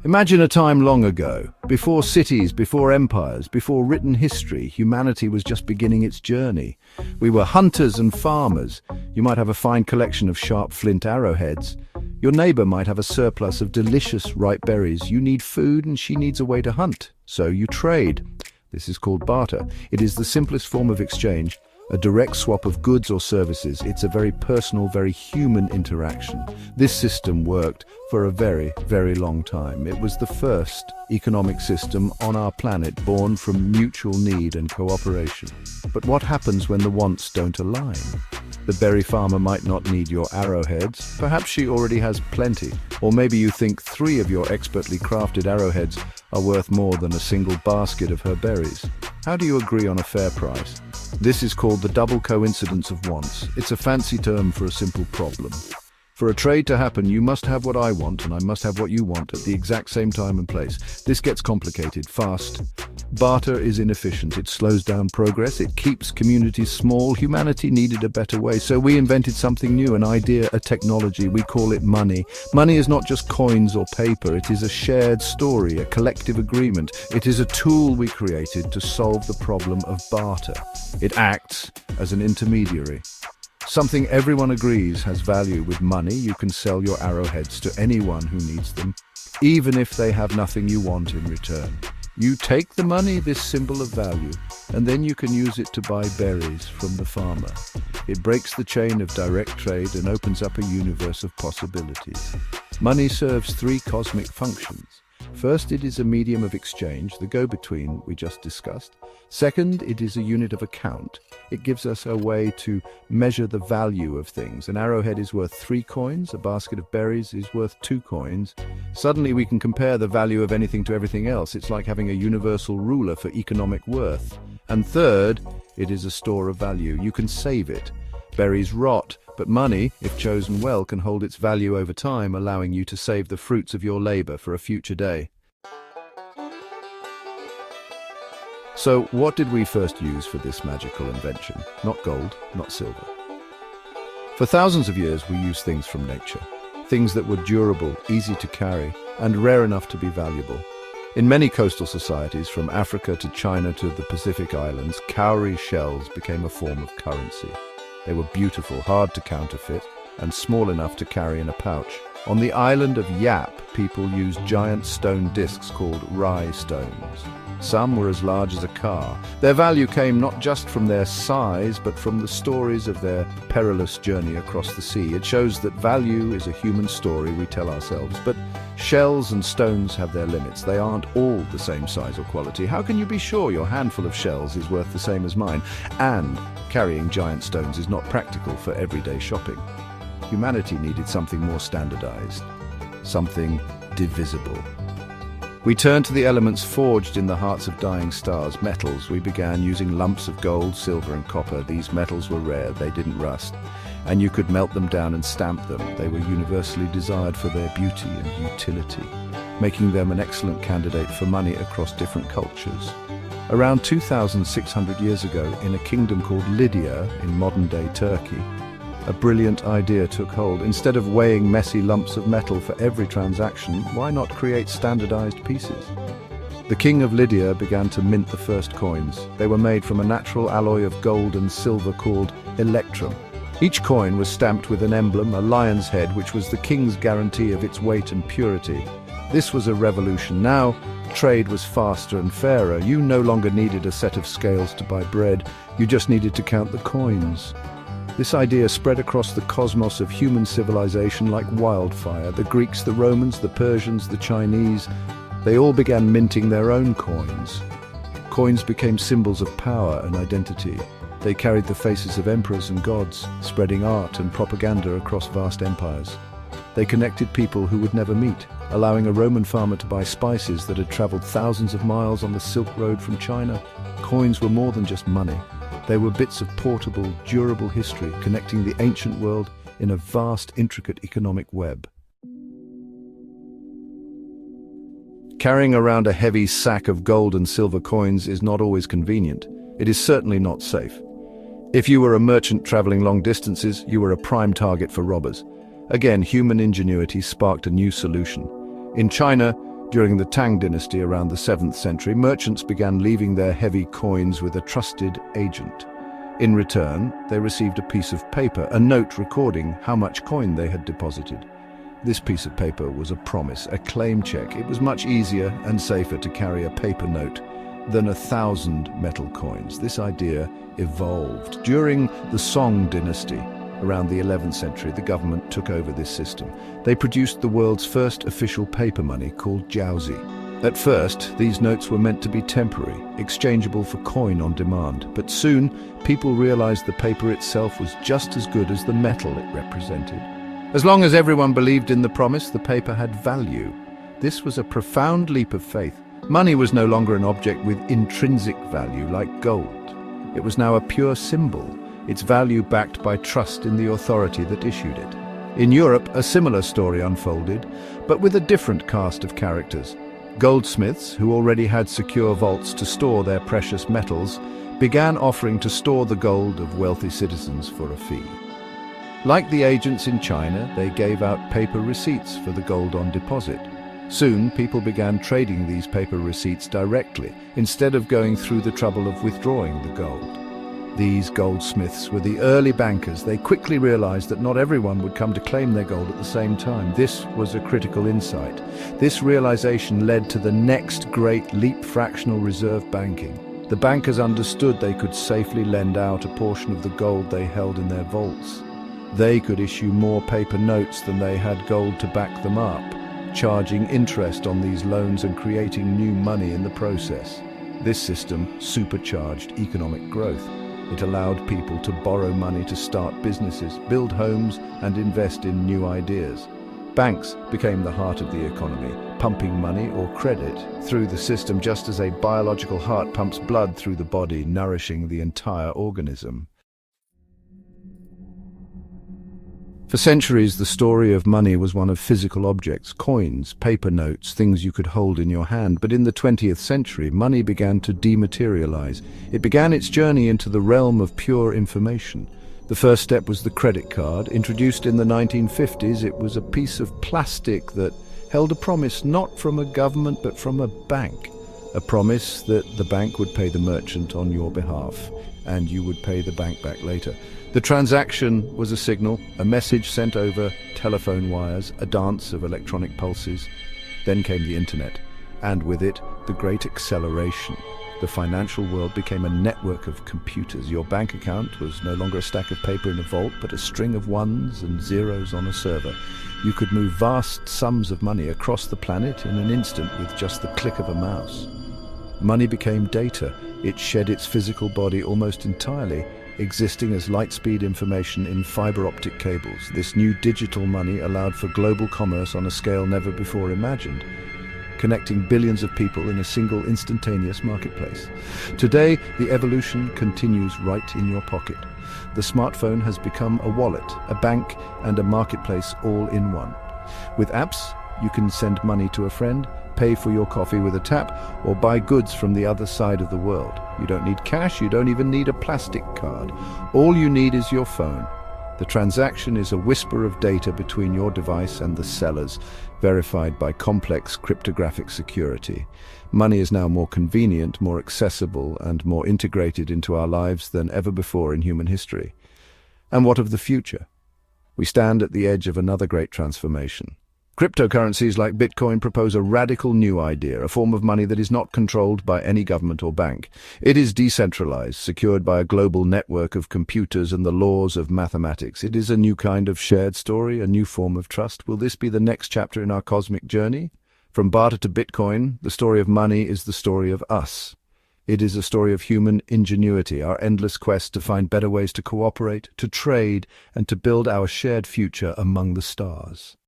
Imagine a time long ago, before cities, before empires, before written history, humanity was just beginning its journey. We were hunters and farmers. You might have a fine collection of sharp flint arrowheads. Your neighbor might have a surplus of delicious ripe berries. You need food and she needs a way to hunt. So you trade. This is called barter. It is the simplest form of exchange, a direct swap of goods or services. It's a very personal, very human interaction. This system worked for a very, very long time. It was the first economic system on our planet born from mutual need and cooperation. But what happens when the wants don't align? The berry farmer might not need your arrowheads. Perhaps she already has plenty. Or maybe you think 3 of your expertly crafted arrowheads are worth more than a single basket of her berries. How do you agree on a fair price? This is called the double coincidence of wants. It's a fancy term for a simple problem. For a trade to happen, you must have what I want and I must have what you want at the exact same time and place. This gets complicated fast. Barter is inefficient. It slows down progress. It keeps communities small. Humanity needed a better way, so we invented something new, an idea, a technology. We call it money. Money is not just coins or paper. It is a shared story, a collective agreement. It is a tool we created to solve the problem of barter. It acts as an intermediary. Something everyone agrees has value. With money, you can sell your arrowheads to anyone who needs them, even if they have nothing you want in return. You take the money, this symbol of value, and then you can use it to buy berries from the farmer. It breaks the chain of direct trade and opens up a universe of possibilities. Money serves 3 cosmic functions. First, it is a medium of exchange, the go-between we just discussed. Second, it is a unit of account. It gives us a way to measure the value of things. An arrowhead is worth 3 coins, a basket of berries is worth 2 coins. Suddenly we can compare the value of anything to everything else. It's like having a universal ruler for economic worth. And third, it is a store of value. You can save it. Berries rot, but money, if chosen well, can hold its value over time, allowing you to save the fruits of your labor for a future day. So, what did we first use for this magical invention? Not gold, not silver. For thousands of years, we used things from nature. Things that were durable, easy to carry, and rare enough to be valuable. In many coastal societies, from Africa to China to the Pacific Islands, cowrie shells became a form of currency. They were beautiful, hard to counterfeit, and small enough to carry in a pouch. On the island of Yap, people used giant stone discs called rye stones. Some were as large as a car. Their value came not just from their size, but from the stories of their perilous journey across the sea. It shows that value is a human story we tell ourselves. But shells and stones have their limits. They aren't all the same size or quality. How can you be sure your handful of shells is worth the same as mine? And carrying giant stones is not practical for everyday shopping. Humanity needed something more standardized, something divisible. We turned to the elements forged in the hearts of dying stars, metals. We began using lumps of gold, silver and copper. These metals were rare, they didn't rust, and you could melt them down and stamp them. They were universally desired for their beauty and utility, making them an excellent candidate for money across different cultures. Around 2,600 years ago, in a kingdom called Lydia in modern-day Turkey, a brilliant idea took hold. Instead of weighing messy lumps of metal for every transaction, why not create standardized pieces? The king of Lydia began to mint the first coins. They were made from a natural alloy of gold and silver called electrum. Each coin was stamped with an emblem, a lion's head, which was the king's guarantee of its weight and purity. This was a revolution. Now, trade was faster and fairer. You no longer needed a set of scales to buy bread. You just needed to count the coins. This idea spread across the cosmos of human civilization like wildfire. The Greeks, the Romans, the Persians, the Chinese, they all began minting their own coins. Coins became symbols of power and identity. They carried the faces of emperors and gods, spreading art and propaganda across vast empires. They connected people who would never meet, allowing a Roman farmer to buy spices that had traveled thousands of miles on the Silk Road from China. Coins were more than just money. They were bits of portable, durable history connecting the ancient world in a vast, intricate economic web. Carrying around a heavy sack of gold and silver coins is not always convenient. It is certainly not safe. If you were a merchant traveling long distances, you were a prime target for robbers. Again, human ingenuity sparked a new solution. In China, During the Tang dynasty around the 7th century, merchants began leaving their heavy coins with a trusted agent. In return, they received a piece of paper, a note recording how much coin they had deposited. This piece of paper was a promise, a claim check. It was much easier and safer to carry a paper note than 1,000 metal coins. This idea evolved. During the Song dynasty, around the 11th century, the government took over this system. They produced the world's first official paper money called jiaozi. At first, these notes were meant to be temporary, exchangeable for coin on demand. But soon, people realized the paper itself was just as good as the metal it represented. As long as everyone believed in the promise, the paper had value. This was a profound leap of faith. Money was no longer an object with intrinsic value like gold. It was now a pure symbol, its value backed by trust in the authority that issued it. In Europe, a similar story unfolded, but with a different cast of characters. Goldsmiths, who already had secure vaults to store their precious metals, began offering to store the gold of wealthy citizens for a fee. Like the agents in China, they gave out paper receipts for the gold on deposit. Soon, people began trading these paper receipts directly, instead of going through the trouble of withdrawing the gold. These goldsmiths were the early bankers. They quickly realized that not everyone would come to claim their gold at the same time. This was a critical insight. This realization led to the next great leap: fractional reserve banking. The bankers understood they could safely lend out a portion of the gold they held in their vaults. They could issue more paper notes than they had gold to back them up, charging interest on these loans and creating new money in the process. This system supercharged economic growth. It allowed people to borrow money to start businesses, build homes, and invest in new ideas. Banks became the heart of the economy, pumping money or credit through the system just as a biological heart pumps blood through the body, nourishing the entire organism. For centuries, the story of money was one of physical objects, coins, paper notes, things you could hold in your hand. But in the 20th century, money began to dematerialize. It began its journey into the realm of pure information. The first step was the credit card. Introduced in the 1950s, it was a piece of plastic that held a promise not from a government but from a bank. A promise that the bank would pay the merchant on your behalf, and you would pay the bank back later. The transaction was a signal, a message sent over telephone wires, a dance of electronic pulses. Then came the internet, and with it, the great acceleration. The financial world became a network of computers. Your bank account was no longer a stack of paper in a vault, but a string of ones and zeros on a server. You could move vast sums of money across the planet in an instant with just the click of a mouse. Money became data. It shed its physical body almost entirely, existing as light-speed information in fiber-optic cables. This new digital money allowed for global commerce on a scale never before imagined, connecting billions of people in a single instantaneous marketplace. Today, the evolution continues right in your pocket. The smartphone has become a wallet, a bank, and a marketplace all in one. With apps, you can send money to a friend, pay for your coffee with a tap, or buy goods from the other side of the world. You don't need cash, you don't even need a plastic card. All you need is your phone. The transaction is a whisper of data between your device and the sellers, verified by complex cryptographic security. Money is now more convenient, more accessible, and more integrated into our lives than ever before in human history. And what of the future? We stand at the edge of another great transformation. Cryptocurrencies like Bitcoin propose a radical new idea, a form of money that is not controlled by any government or bank. It is decentralized, secured by a global network of computers and the laws of mathematics. It is a new kind of shared story, a new form of trust. Will this be the next chapter in our cosmic journey? From barter to Bitcoin, the story of money is the story of us. It is a story of human ingenuity, our endless quest to find better ways to cooperate, to trade, and to build our shared future among the stars.